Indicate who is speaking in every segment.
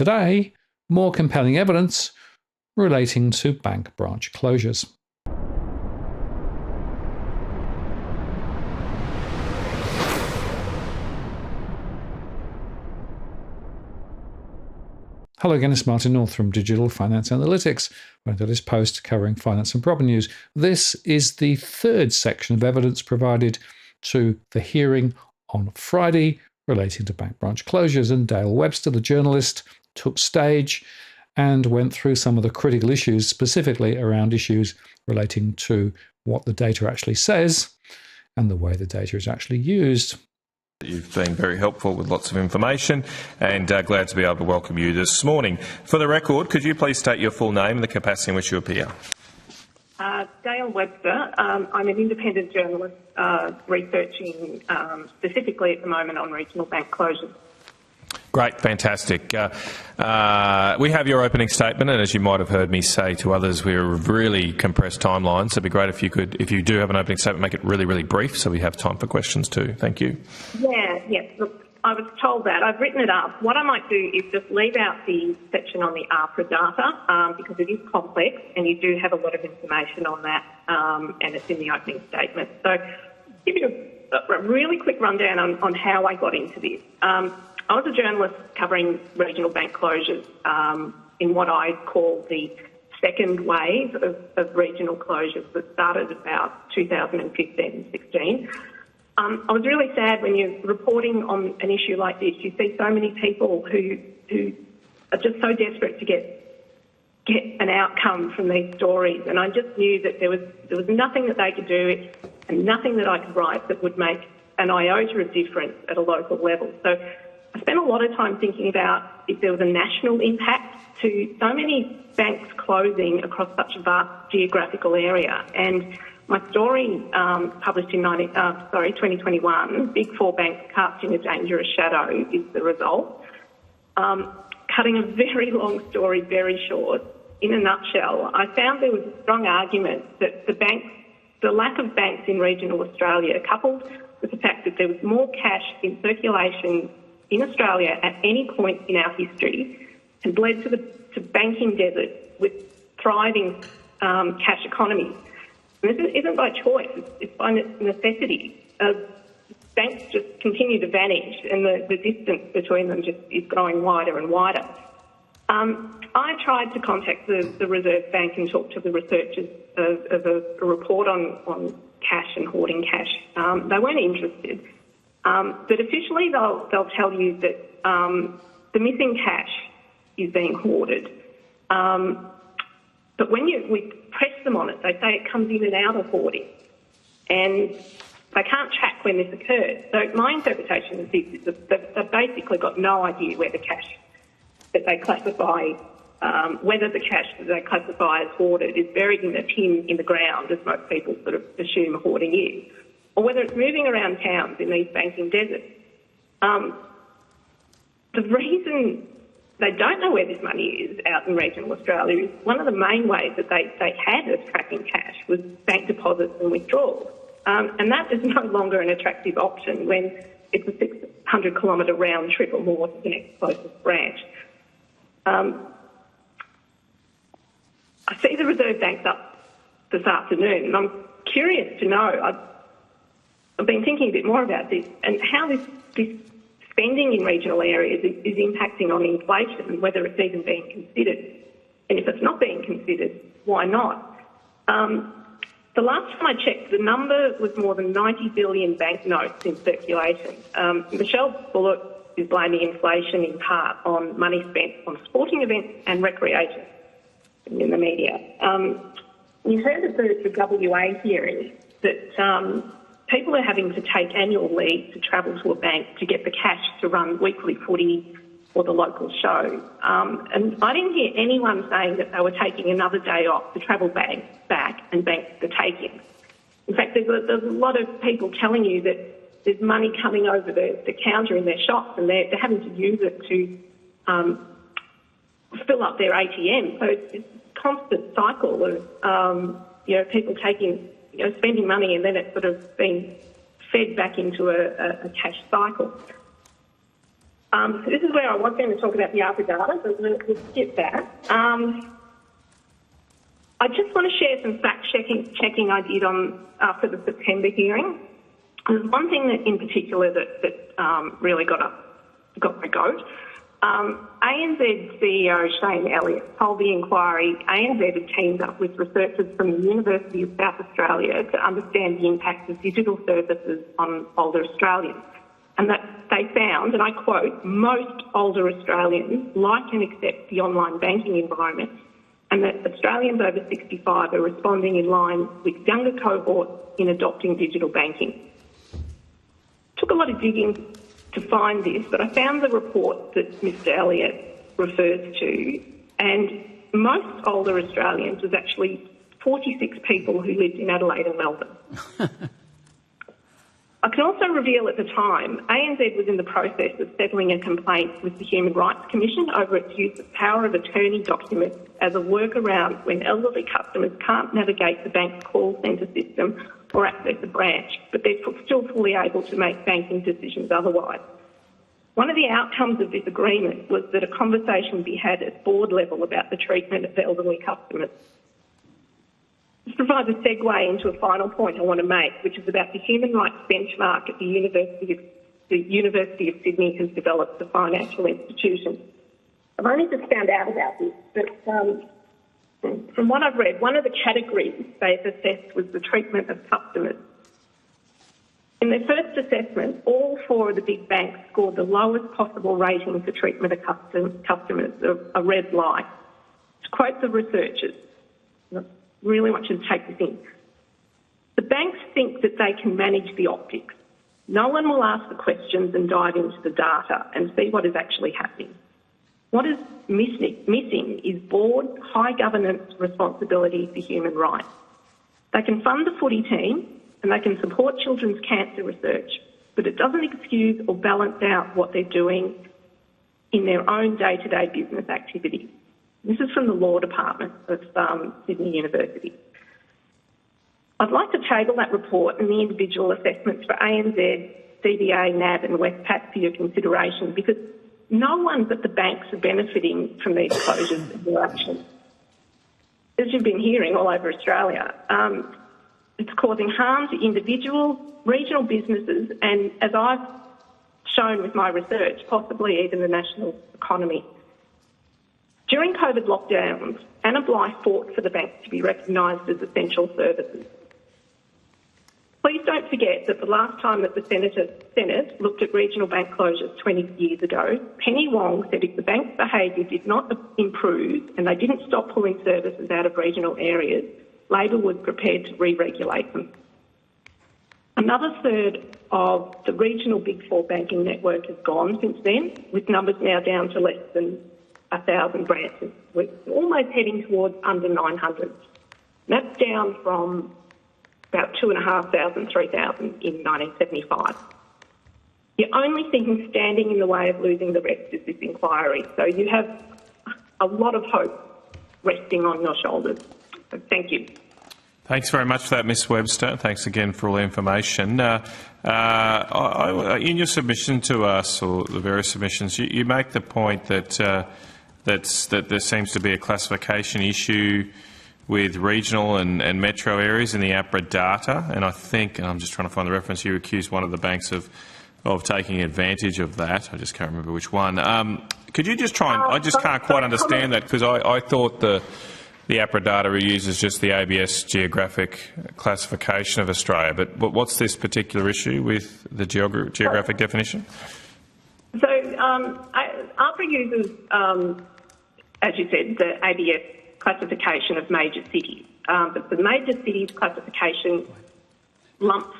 Speaker 1: today, more compelling evidence relating to bank branch closures. Hello again, it's Martin North from Digital Finance Analytics. We've got this post covering finance and property news. This is the third section of evidence provided to the hearing on Friday relating to bank branch closures, and Dale Webster, the journalist, took stage and went through some of the critical issues, specifically around issues relating to what the data actually says and the way the data is actually used.
Speaker 2: You've been very helpful with lots of information, and glad to be able to welcome you this morning. For the record, could you please state your full name and the capacity in which you appear?
Speaker 3: Dale Webster. I'm an independent journalist researching specifically at the moment on regional bank closures.
Speaker 2: Great, fantastic. We have your opening statement, and as you might have heard me say to others, we're a really compressed timeline, so it'd be great if you do have an opening statement, make it really, really brief so we have time for questions too. Thank you.
Speaker 3: Yes. Look, I was told that. I've written it up. What I might do is just leave out the section on the APRA data because it is complex and you do have a lot of information on that and it's in the opening statement. So give you a really quick rundown on how I got into this. I was a journalist covering regional bank closures in what I call the second wave of regional closures that started about 2015-16. I was really sad when you're reporting on an issue like this. You see so many people who are just so desperate to get an outcome from these stories, and I just knew that there was nothing that they could do and nothing that I could write that would make an iota of difference at a local level. So I spent a lot of time thinking about if there was a national impact to so many banks closing across such a vast geographical area. And my story, published in 2021, Big Four banks casting a dangerous shadow, is the result. Cutting a very long story very short, in a nutshell, I found there was a strong argument that the lack of banks in regional Australia, coupled with the fact that there was more cash in circulation in Australia at any point in our history, has led to banking desert with thriving cash economies. And this isn't by choice, it's by necessity. Banks just continue to vanish and the distance between them just is growing wider and wider. I tried to contact the Reserve Bank and talk to the researchers of a report on cash and hoarding cash. They weren't interested. But officially they'll tell you that the missing cash is being hoarded. But when we press them on it, they say it comes in and out of hoarding. And they can't track when this occurs. So my interpretation of this is that they've basically got no idea where the cash that they classify, whether the cash that they classify as hoarded is buried in a tin in the ground, as most people sort of assume hoarding is, or whether it's moving around towns in these banking deserts. The reason they don't know where this money is out in regional Australia is one of the main ways that they had of tracking cash was bank deposits and withdrawals. And that is no longer an attractive option when it's a 600-kilometre round trip or more to the next closest branch. I see the Reserve Bank's up this afternoon, and I'm curious to know, I've been thinking a bit more about this and how this spending in regional areas is impacting on inflation and whether it's even being considered. And if it's not being considered, why not? The last time I checked, the number was more than 90 billion banknotes in circulation. Michelle Bullock is blaming inflation in part on money spent on sporting events and recreation in the media. You heard at the WA hearing that people are having to take annual leave to travel to a bank to get the cash to run weekly footy or the local show. And I didn't hear anyone saying that they were taking another day off to travel back and bank the takings. In fact, there's a lot of people telling you that there's money coming over the counter in their shops and they're having to use it to fill up their ATM. So it's this constant cycle of people spending money and then it's sort of being fed back into a cash cycle. So this is where I was going to talk about the APRA data, so we'll skip that. I just want to share some fact-checking I did after the September hearing. There's one thing that in particular that really got my goat. ANZ CEO Shane Elliott told the inquiry ANZ had teamed up with researchers from the University of South Australia to understand the impact of digital services on older Australians. And that they found, and I quote, most older Australians like and accept the online banking environment, and that Australians over 65 are responding in line with younger cohorts in adopting digital banking. Took a lot of digging to find this, but I found the report that Mr Elliott refers to, and most older Australians was actually 46 people who lived in Adelaide and Melbourne. I can also reveal at the time, ANZ was in the process of settling a complaint with the Human Rights Commission over its use of power of attorney documents as a workaround when elderly customers can't navigate the bank's call centre system or access a branch, but they're still fully able to make banking decisions otherwise. One of the outcomes of this agreement was that a conversation be had at board level about the treatment of elderly customers. This provides a segue into a final point I want to make, which is about the human rights benchmark at the University of Sydney has developed for financial institutions. I've only just found out about this, but from what I've read, one of the categories they've assessed was the treatment of customers. In their first assessment, all four of the big banks scored the lowest possible rating for treatment of customers, a red light. To quote the researchers, I really want you to take this in. The banks think that they can manage the optics. No one will ask the questions and dive into the data and see what is actually happening. What is missing is board high governance responsibility for human rights. They can fund the footy team and they can support children's cancer research, but it doesn't excuse or balance out what they're doing in their own day-to-day business activities. This is from the Law Department of Sydney University. I'd like to table that report and the individual assessments for ANZ, CBA, NAB and Westpac for your consideration, because no one but the banks are benefiting from these closures and their actions. As you've been hearing all over Australia, it's causing harm to individuals, regional businesses and, as I've shown with my research, possibly even the national economy. During COVID lockdowns, Anna Bligh fought for the banks to be recognised as essential services. Please don't forget that the last time that the Senate looked at regional bank closures 20 years ago, Penny Wong said if the bank's behaviour did not improve and they didn't stop pulling services out of regional areas, Labor was prepared to re-regulate them. Another third of the regional Big Four banking network has gone since then, with numbers now down to less than 1,000 branches. We're almost heading towards under 900. That's down from about 2,500, 3,000 in 1975. The only thing standing in the way of losing the rest is this inquiry. So you have a lot of hope resting on your shoulders. So thank you.
Speaker 2: Thanks very much for that, Ms Webster. Thanks again for all the information. In your submission to us, or the various submissions, you make the point that that there seems to be a classification issue with regional and metro areas in the APRA data, and I think, and I'm just trying to find the reference, you accused one of the banks of taking advantage of that. I just can't remember which one. Could you just try and, I just can't quite understand that, because I thought the APRA data uses just the ABS geographic classification of Australia, but what's this particular issue with the geographic definition?
Speaker 3: So APRA uses, as you said, the ABS classification of major cities. But the major cities classification lumps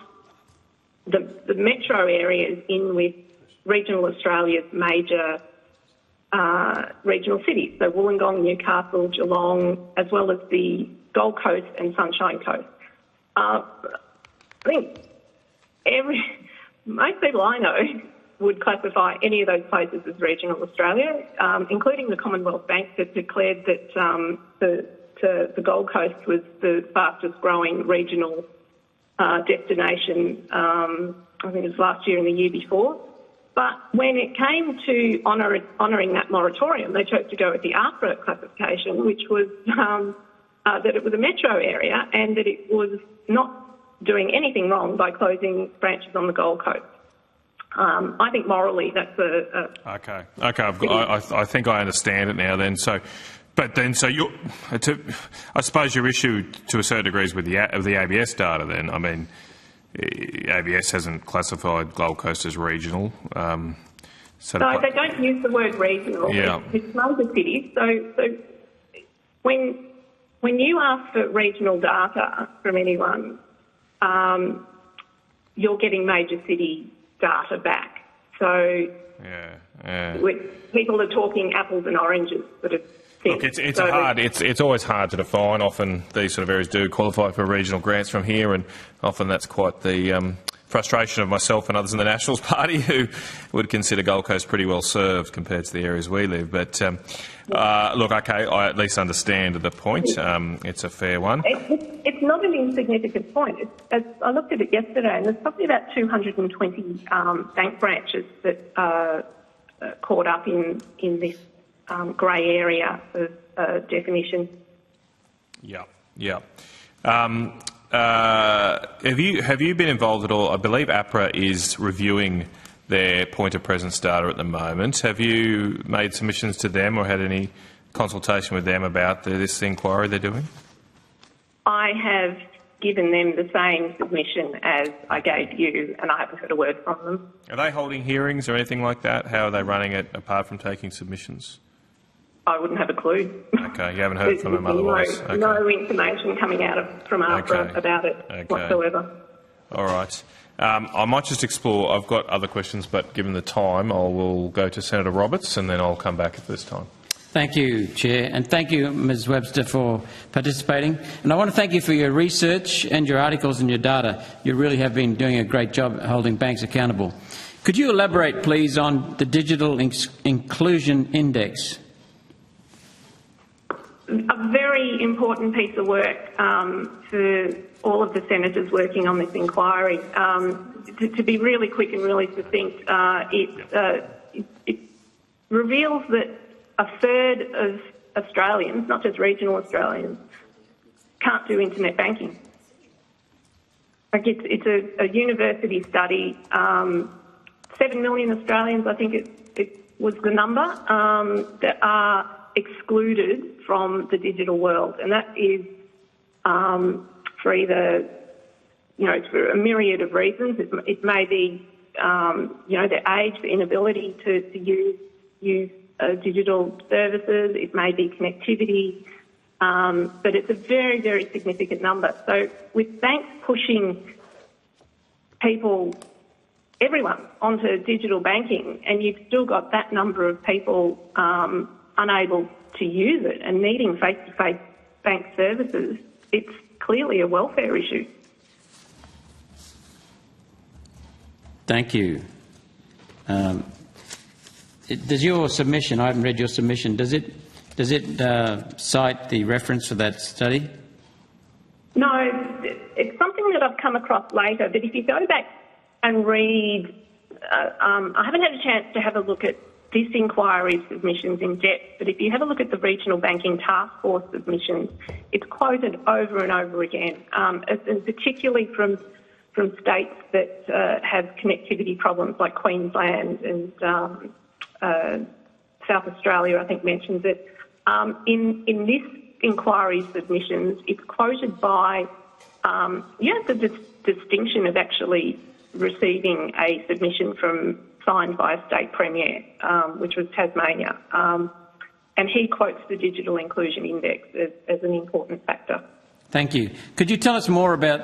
Speaker 3: the metro areas in with regional Australia's major regional cities, so Wollongong, Newcastle, Geelong, as well as the Gold Coast and Sunshine Coast. I think most people I know would classify any of those places as regional Australia, including the Commonwealth Bank that declared that the Gold Coast was the fastest growing regional destination, I think it was last year and the year before. But when it came to honouring that moratorium, they chose to go with the APRA classification, which was that it was a metro area and that it was not doing anything wrong by closing branches on the Gold Coast. I think morally that's
Speaker 2: Okay. I think I understand it now. Then you, I suppose your issue to a certain degree is with the ABS data. Then I mean, ABS hasn't classified Gold Coast as regional.
Speaker 3: No, they don't use the word regional.
Speaker 2: Yeah.
Speaker 3: It's major cities. So when you ask for regional data from anyone, you're getting major city data back. So people are talking apples and oranges sort of thing.
Speaker 2: Look, it's always hard to define. Often these sort of areas do qualify for regional grants from here, and often that's quite the frustration of myself and others in the Nationals Party who would consider Gold Coast pretty well served compared to the areas we live. But look, okay, I at least understand the point. It's a fair one.
Speaker 3: It's not an insignificant point. I looked at it yesterday, and there's probably about 220 bank branches that are caught up in this grey area of definition.
Speaker 2: Yeah. Have you been involved at all? I believe APRA is reviewing their point of presence data at the moment. Have you made submissions to them or had any consultation with them about this inquiry they're doing?
Speaker 3: I have given them the same submission as I gave you, and I haven't heard a word from them.
Speaker 2: Are they holding hearings or anything like that? How are they running it apart from taking submissions?
Speaker 3: I wouldn't have a clue.
Speaker 2: Okay, you haven't heard from them otherwise?
Speaker 3: No information coming out from APRA about it whatsoever.
Speaker 2: All right. I might just explore. I've got other questions, but given the time, I will go to Senator Roberts and then I'll come back at this time.
Speaker 4: Thank you, Chair, and thank you, Ms Webster, for participating. And I want to thank you for your research and your articles and your data. You really have been doing a great job holding banks accountable. Could you elaborate, please, on the Digital Inclusion Index?
Speaker 3: A very important piece of work for all of the senators working on this inquiry. To be really quick and really succinct, it reveals that a third of Australians, not just regional Australians, can't do internet banking. Like it's a university study. 7 million Australians, I think it was the number, that are excluded from the digital world, and that is for either, it's for a myriad of reasons. It may be, their age, the inability to use digital services. It may be connectivity, but it's a very, very significant number. So with banks pushing everyone onto digital banking, and you've still got that number of people unable to use it and needing face-to-face bank services, it's clearly a welfare issue.
Speaker 4: Thank you. Does your submission, I haven't read your submission, does it cite the reference for that study?
Speaker 3: No, it's something that I've come across later, but if you go back and read, I haven't had a chance to have a look at this inquiry's submissions in depth, but if you have a look at the Regional Banking Task Force submissions, it's quoted over and over again, and particularly from states that have connectivity problems like Queensland and South Australia, I think, mentions it. In this inquiry's submissions, it's quoted by, the distinction of actually receiving a submission signed by a state premier, which was Tasmania. And he quotes the Digital Inclusion Index as an important factor.
Speaker 4: Thank you. Could you tell us more about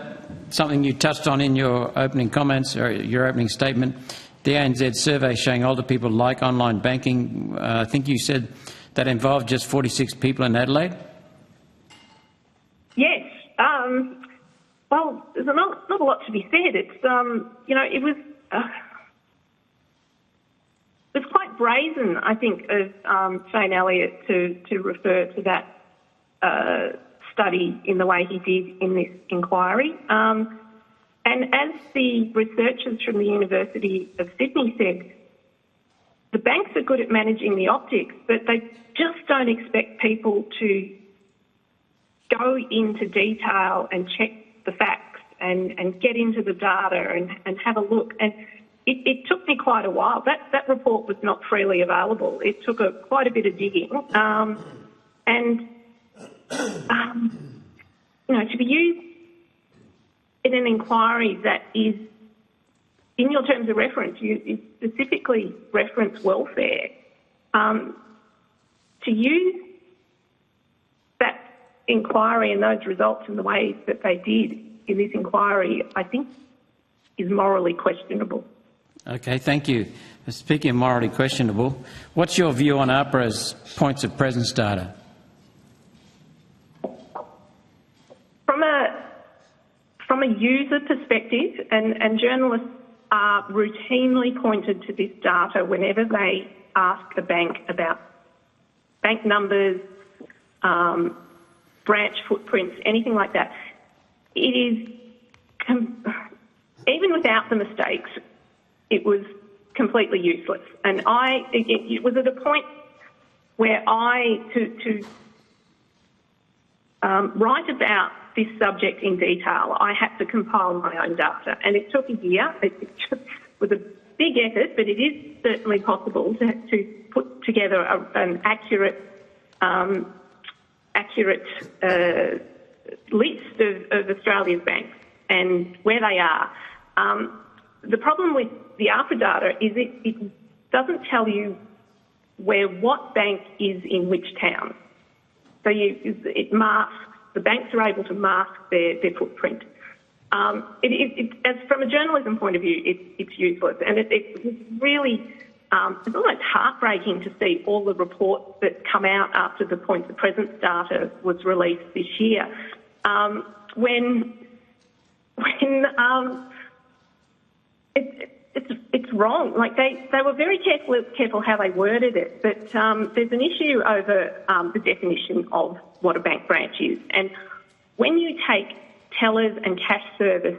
Speaker 4: something you touched on in your opening comments or your opening statement? The ANZ survey showing older people like online banking. I think you said that involved just 46 people in Adelaide?
Speaker 3: Yes. Well, there's not a lot to be said. It's, it was quite brazen, I think, of Shane Elliott to refer to that study in the way he did in this inquiry. And as the researchers from the University of Sydney said, the banks are good at managing the optics, but they just don't expect people to go into detail and check the facts and get into the data and have a look. And it took me quite a while. That report was not freely available. It took quite a bit of digging. To be used in an inquiry that is, in your terms of reference, you specifically reference welfare, to use that inquiry and those results in the way that they did in this inquiry, I think, is morally questionable.
Speaker 4: Okay, thank you. Speaking of morally questionable, what's your view on APRA's points of presence data?
Speaker 3: From a user perspective, and journalists are routinely pointed to this data whenever they ask a bank about bank numbers, branch footprints, anything like that. It is, even without the mistakes, it was completely useless. And it was at a point where to write about this subject in detail, I had to compile my own data, and it took a year. It was a big effort, but it is certainly possible to put together an accurate list of Australia's banks and where they are. The problem with the APRA data is it doesn't tell you where what bank is in which town. So it masks. The banks are able to mask their footprint. From a journalism point of view, it's useless, and it's really it's almost heartbreaking to see all the reports that come out after the points of presence data was released this year, it's wrong. Like they were very careful how they worded it, but there's an issue over the definition of what a bank branch is. And when you take tellers and cash service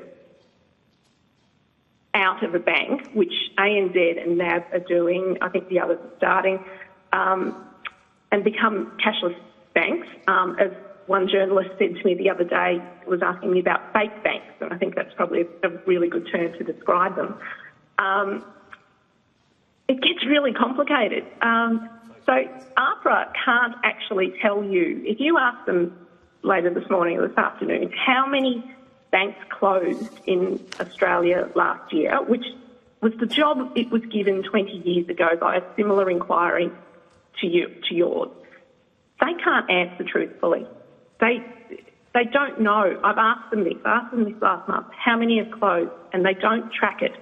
Speaker 3: out of a bank, which ANZ and NAB are doing, I think the others are starting, and become cashless banks, as one journalist said to me the other day, was asking me about fake banks, and I think that's probably a really good term to describe them. It gets really complicated. So APRA can't actually tell you, if you ask them later this morning or this afternoon, how many banks closed in Australia last year, which was the job it was given 20 years ago by a similar inquiry to yours. They can't answer truthfully. They don't know. I've asked them this last month, how many have closed, and they don't track it.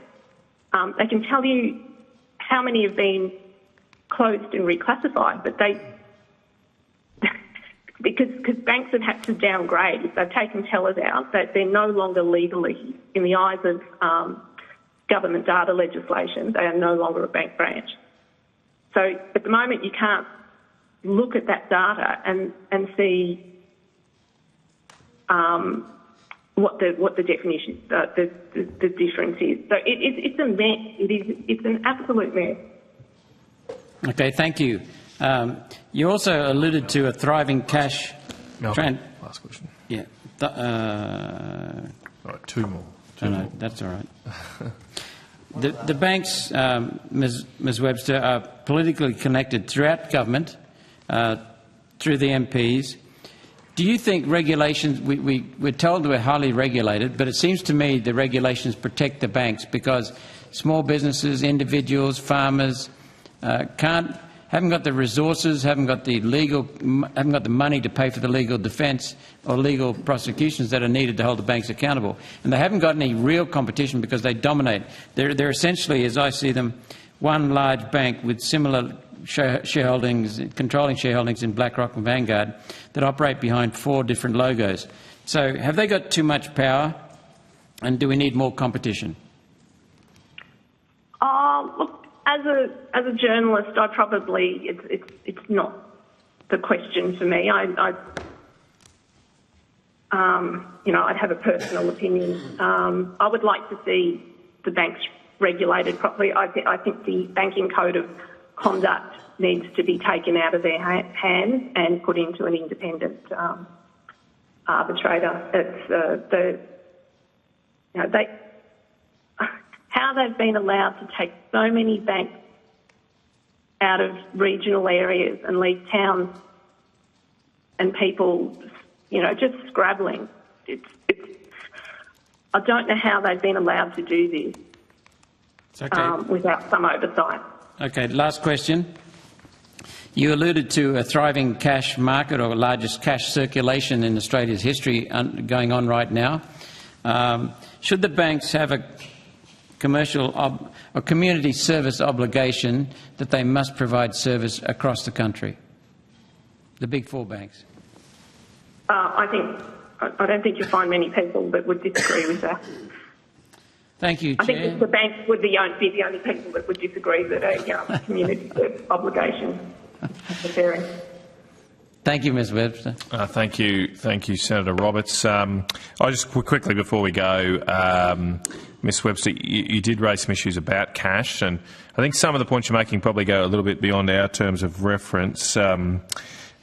Speaker 3: They can tell you how many have been closed and reclassified, but because banks have had to downgrade. If they've taken tellers out, that they're no longer legally, in the eyes of government data legislation, they are no longer a bank branch. So at the moment, you can't look at that data and see what the definition, the difference is. So it's a mess. It's an absolute mess.
Speaker 4: Okay, thank you. You also alluded to a thriving cash.
Speaker 2: Last question.
Speaker 4: Yeah.
Speaker 2: All right, two more.
Speaker 4: No, that's all right. The banks, Ms. Webster, are politically connected throughout government, through the MPs. Do you think regulations, we're told we're highly regulated, but it seems to me the regulations protect the banks because small businesses, individuals, farmers haven't got the resources, haven't got the money to pay for the legal defence or legal prosecutions that are needed to hold the banks accountable. And they haven't got any real competition because they dominate. They're essentially, as I see them, one large bank with similar shareholdings, controlling shareholdings in BlackRock and Vanguard that operate behind 4 different logos. So have they got too much power, and do we need more competition?
Speaker 3: Look, as a journalist, I probably it's not the question for me. I'd have a personal opinion. I would like to see the banks regulated properly. I think the Banking Code of conduct needs to be taken out of their hands and put into an independent arbitrator. It's how they've been allowed to take so many banks out of regional areas and leave towns and people, just scrabbling. I don't know how they've been allowed to do this without some oversight.
Speaker 4: Okay, last question. You alluded to a thriving cash market, or largest cash circulation in Australia's history going on right now. Should the banks have a commercial or community service obligation that they must provide service across the country? The big four banks.
Speaker 3: I don't think you'll find many people that would disagree with that.
Speaker 4: Thank you, Chair.
Speaker 3: I think the banks would be the only people that would disagree that a community service obligation is necessary.
Speaker 4: Thank you, Ms Webster.
Speaker 2: Thank you, Senator Roberts. I just quickly before we go, Ms Webster, you did raise some issues about cash, and I think some of the points you're making probably go a little bit beyond our terms of reference in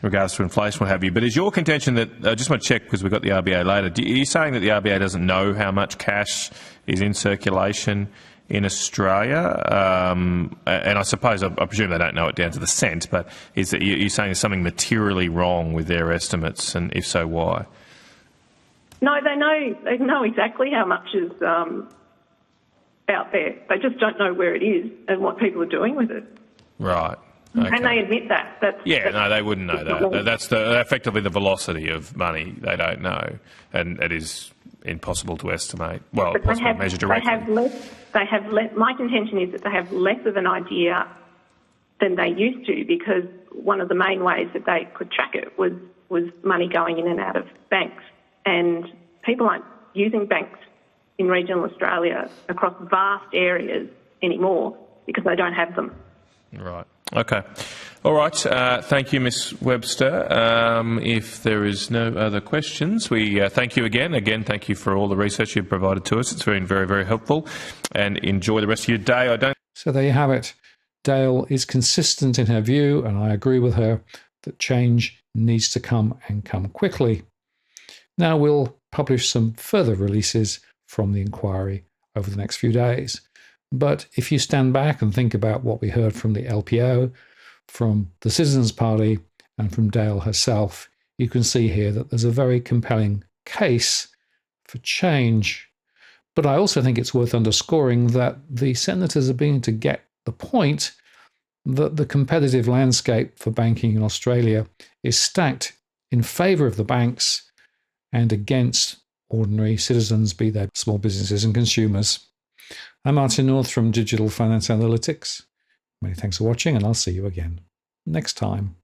Speaker 2: regards to inflation, what have you. But is your contention that, I just want to check because we've got the RBA later, are you saying that the RBA doesn't know how much cash is in circulation in Australia? And I suppose, I presume they don't know it down to the cent, but is that you're saying there's something materially wrong with their estimates, and if so, why?
Speaker 3: No, they know exactly how much is out there. They just don't know where it is and what people are doing with it.
Speaker 2: Right. Okay.
Speaker 3: And they admit that.
Speaker 2: No, they wouldn't know that. That's effectively the velocity of money. They don't know, and it is impossible to estimate. Well, possible to measure directly. My contention is that they have less of an idea than they used to, because one of the main ways that they could track it was money going in and out of banks, and people aren't using banks in regional Australia across vast areas anymore because they don't have them. Right. Okay. All right. Thank you, Ms Webster. If there is no other questions, we thank you again. Again, thank you for all the research you've provided to us. It's been very, very helpful. And enjoy the rest of your day.
Speaker 1: So there you have it. Dale is consistent in her view, and I agree with her that change needs to come and come quickly. Now we'll publish some further releases from the inquiry over the next few days. But if you stand back and think about what we heard from the LPO, from the Citizens Party, and from Dale herself, you can see here that there's a very compelling case for change. But I also think it's worth underscoring that the senators are beginning to get the point that the competitive landscape for banking in Australia is stacked in favour of the banks and against ordinary citizens, be they small businesses and consumers. I'm Martin North from Digital Finance Analytics. Many thanks for watching, and I'll see you again next time.